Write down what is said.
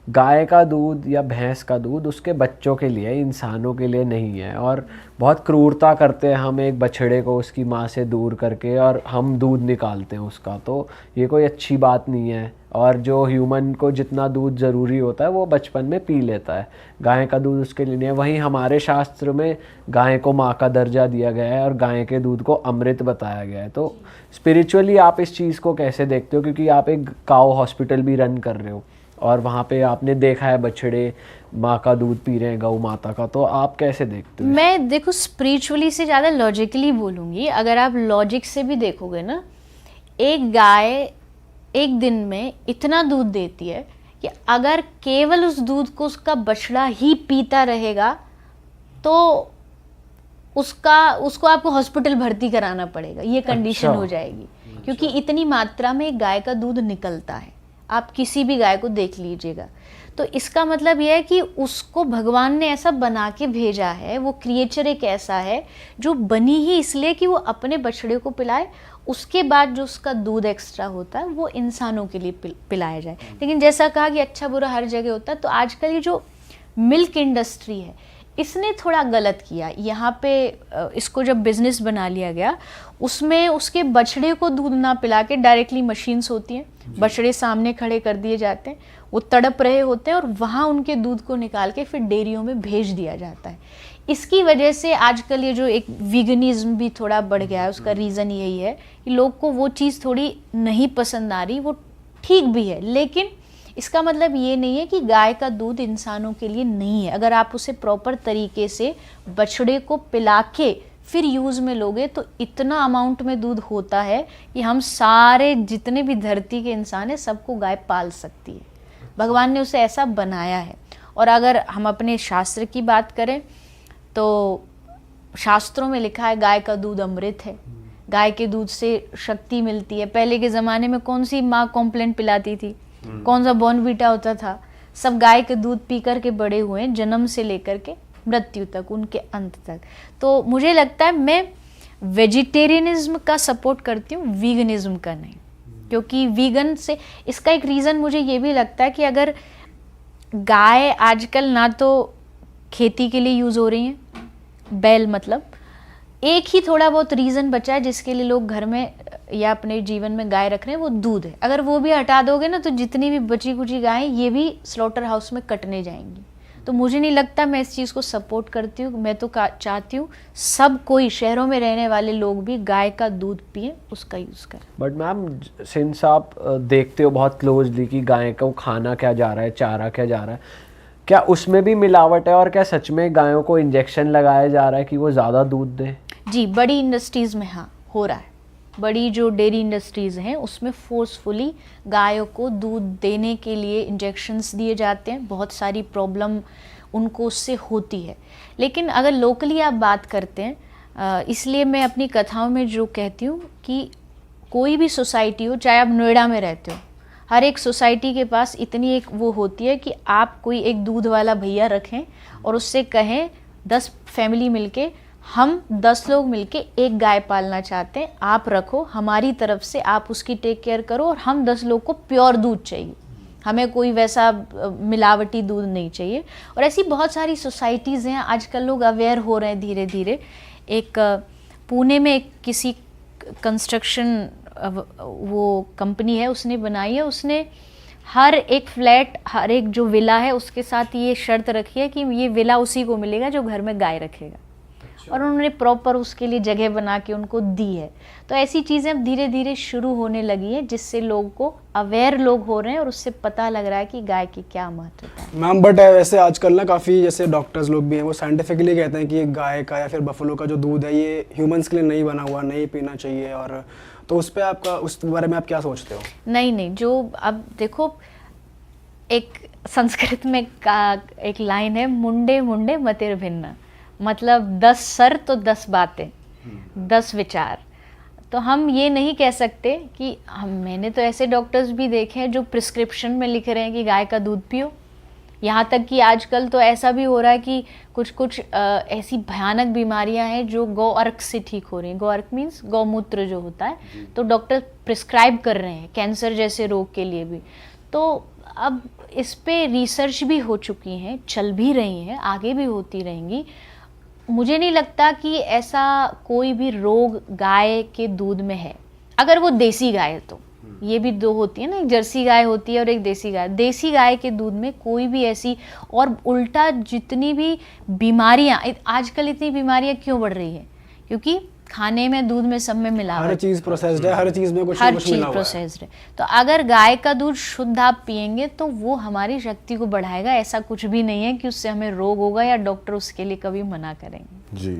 गाय का दूध या भैंस का दूध उसके बच्चों के लिए, इंसानों के लिए नहीं है। और बहुत क्रूरता करते हैं हम एक बछड़े को उसकी माँ से दूर करके, और हम दूध निकालते हैं उसका, तो ये कोई अच्छी बात नहीं है। और जो ह्यूमन को जितना दूध ज़रूरी होता है वो बचपन में पी लेता है, गाय का दूध उसके लिए नहीं है। वहीं हमारे शास्त्र में गाय को माँ का दर्जा दिया गया है और गाय के दूध को अमृत बताया गया है। तो स्पिरिचुअली आप इस चीज़ को कैसे देखते हो, क्योंकि आप एक काऊ हॉस्पिटल भी रन कर रहे हो और वहाँ पे आपने देखा है बछड़े माँ का दूध पी रहे हैं, गौ माता का, तो आप कैसे देखते हो? मैं देखो स्पिरिचुअली से ज़्यादा लॉजिकली बोलूँगी। अगर आप लॉजिक से भी देखोगे ना, एक गाय एक दिन में इतना दूध देती है कि अगर केवल उस दूध को उसका बछड़ा ही पीता रहेगा तो उसको आपको हॉस्पिटल भर्ती कराना पड़ेगा, ये कंडीशन हो जाएगी। क्योंकि इतनी मात्रा में गाय का दूध निकलता है, आप किसी भी गाय को देख लीजिएगा। तो इसका मतलब यह है कि उसको भगवान ने ऐसा बना के भेजा है, वो क्रिएचर एक ऐसा है जो बनी ही इसलिए कि वो अपने बछड़े को पिलाए, उसके बाद जो उसका दूध एक्स्ट्रा होता है वो इंसानों के लिए पिलाया जाए। लेकिन जैसा कहा कि अच्छा बुरा हर जगह होता है, तो आजकल ये जो मिल्क इंडस्ट्री है इसने थोड़ा गलत किया यहाँ पे। इसको जब बिजनेस बना लिया गया, उसमें उसके बछड़े को दूध ना पिला के डायरेक्टली मशीन्स होती हैं, बछड़े सामने खड़े कर दिए जाते हैं, वो तड़प रहे होते हैं और वहाँ उनके दूध को निकाल के फिर डेयरियों में भेज दिया जाता है। इसकी वजह से आजकल ये जो एक वीगनिज्म भी थोड़ा बढ़ गया है, उसका रीज़न यही है कि लोग को वो चीज़ थोड़ी नहीं पसंद आ रही। वो ठीक भी है, लेकिन इसका मतलब ये नहीं है कि गाय का दूध इंसानों के लिए नहीं है। अगर आप उसे प्रॉपर तरीके से बछड़े को पिला के फिर यूज़ में लोगे तो इतना अमाउंट में दूध होता है कि हम सारे जितने भी धरती के इंसान हैं सबको गाय पाल सकती है। भगवान ने उसे ऐसा बनाया है। और अगर हम अपने शास्त्र की बात करें तो शास्त्रों में लिखा है गाय का दूध अमृत है, गाय के दूध से शक्ति मिलती है। पहले के ज़माने में कौन सी माँ कॉम्प्लेन पिलाती थी, कौन सा बॉर्नवीटा होता था, सब गाय के दूध पी कर के बड़े हुए, जन्म से लेकर के मृत्यु तक, उनके अंत तक। तो मुझे लगता है मैं वेजिटेरियनिज्म का सपोर्ट करती हूँ, वीगनिज्म का नहीं। क्योंकि वीगन से इसका एक रीज़न मुझे ये भी लगता है कि अगर गाय आजकल ना तो खेती के लिए यूज़ हो रही हैं, बैल मतलब, एक ही थोड़ा बहुत रीज़न बचा है जिसके लिए लोग घर में या अपने जीवन में गाय रख रहे हैं, वो दूध है। अगर वो भी हटा दोगे ना तो जितनी भी बची कुची गायें ये भी स्लॉटर हाउस में कटने जाएंगी। तो मुझे नहीं लगता, मैं इस चीज़ को सपोर्ट करती हूँ। मैं तो चाहती हूँ सब कोई, शहरों में रहने वाले लोग भी गाय का दूध पिए, उसका यूज़ करें। बट मैम, सिंस आप देखते हो बहुत क्लोजली कि गाय को खाना क्या जा रहा है, चारा क्या जा रहा है, क्या उसमें भी मिलावट है? और क्या सच में गायों को इंजेक्शन लगाया जा रहा है कि वो ज़्यादा दूध दें? जी, बड़ी इंडस्ट्रीज़ में हाँ हो रहा है। बड़ी जो डेयरी इंडस्ट्रीज़ हैं उसमें फोर्सफुली गायों को दूध देने के लिए इंजेक्शन्स दिए जाते हैं। बहुत सारी प्रॉब्लम उनको उससे होती है। लेकिन अगर लोकली आप बात करते हैं, इसलिए मैं अपनी कथाओं में जो कहती हूँ कि कोई भी सोसाइटी हो, चाहे आप नोएडा में रहते हो, हर एक सोसाइटी के पास इतनी एक वो होती है कि आप कोई एक दूध वाला भैया रखें और उससे कहें 10 फैमिली मिलके, हम 10 लोग मिलके एक गाय पालना चाहते हैं, आप रखो, हमारी तरफ से आप उसकी टेक केयर करो, और हम 10 लोग को प्योर दूध चाहिए, हमें कोई वैसा मिलावटी दूध नहीं चाहिए। और ऐसी बहुत सारी सोसाइटीज़ हैं, आजकल लोग अवेयर हो रहे हैं धीरे धीरे। एक पुणे में एक किसी कंस्ट्रक्शन वो कंपनी है, उसने बनाई है, उसने हर एक फ्लैट, हर एक जो विला है उसके साथ ये शर्त रखी है कि ये विला उसी को मिलेगा जो घर में गाय रखेगा। और उन्होंने प्रॉपर उसके लिए जगह बना के उनको दी है। तो ऐसी चीज़ें अब धीरे धीरे शुरू होने लगी हैं जिससे लोगों को अवेयर लोग हो रहे हैं और उससे पता लग रहा है कि गाय की क्या महत्वता है। मैम, बट वैसे आजकल ना काफ़ी जैसे डॉक्टर्स लोग भी हैं, वो साइंटिफिकली कहते हैं कि ये गाय का या फिर बफलो का जो दूध है ये ह्यूमंस के लिए नहीं बना हुआ, नहीं पीना चाहिए। और तो उस पर आपका, उस बारे में आप क्या सोचते हो? नहीं, जो अब देखो, एक संस्कृत में एक लाइन है, मुंडे मुंडे मतिर भिन्न, मतलब 10 सर तो 10 बातें, 10 विचार। तो हम ये नहीं कह सकते कि मैंने तो ऐसे डॉक्टर्स भी देखे हैं जो प्रिस्क्रिप्शन में लिख रहे हैं कि गाय का दूध पियो। यहाँ तक कि आजकल तो ऐसा भी हो रहा है कि कुछ ऐसी भयानक बीमारियाँ हैं जो गौ अर्क से ठीक हो रही हैं। गौ अर्क मीन्स गौमूत्र जो होता है, तो डॉक्टर प्रिस्क्राइब कर रहे हैं कैंसर जैसे रोग के लिए भी। तो अब इस पे रिसर्च भी हो चुकी हैं, चल भी रही हैं, आगे भी होती रहेंगी। मुझे नहीं लगता कि ऐसा कोई भी रोग गाय के दूध में है, अगर वो देसी गाय है तो। ये भी दो होती है ना, एक जर्सी गाय होती है और एक देसी गाय। देसी गाय के दूध में कोई भी ऐसी, और उल्टा जितनी भी बीमारियां, आजकल इतनी बीमारियां क्यों बढ़ रही है, क्योंकि खाने में, दूध में, सब में मिलावट, हर चीज प्रोसेस्ड है, हर चीज में कुछ ना हर कुछ चीज मिला हुआ है। प्रोसेस्ड है। तो अगर गाय का दूध शुद्ध आप पियेंगे तो वो हमारी शक्ति को बढ़ाएगा। ऐसा कुछ भी नहीं है कि उससे हमें रोग होगा या डॉक्टर उसके लिए कभी मना करेंगे। जी।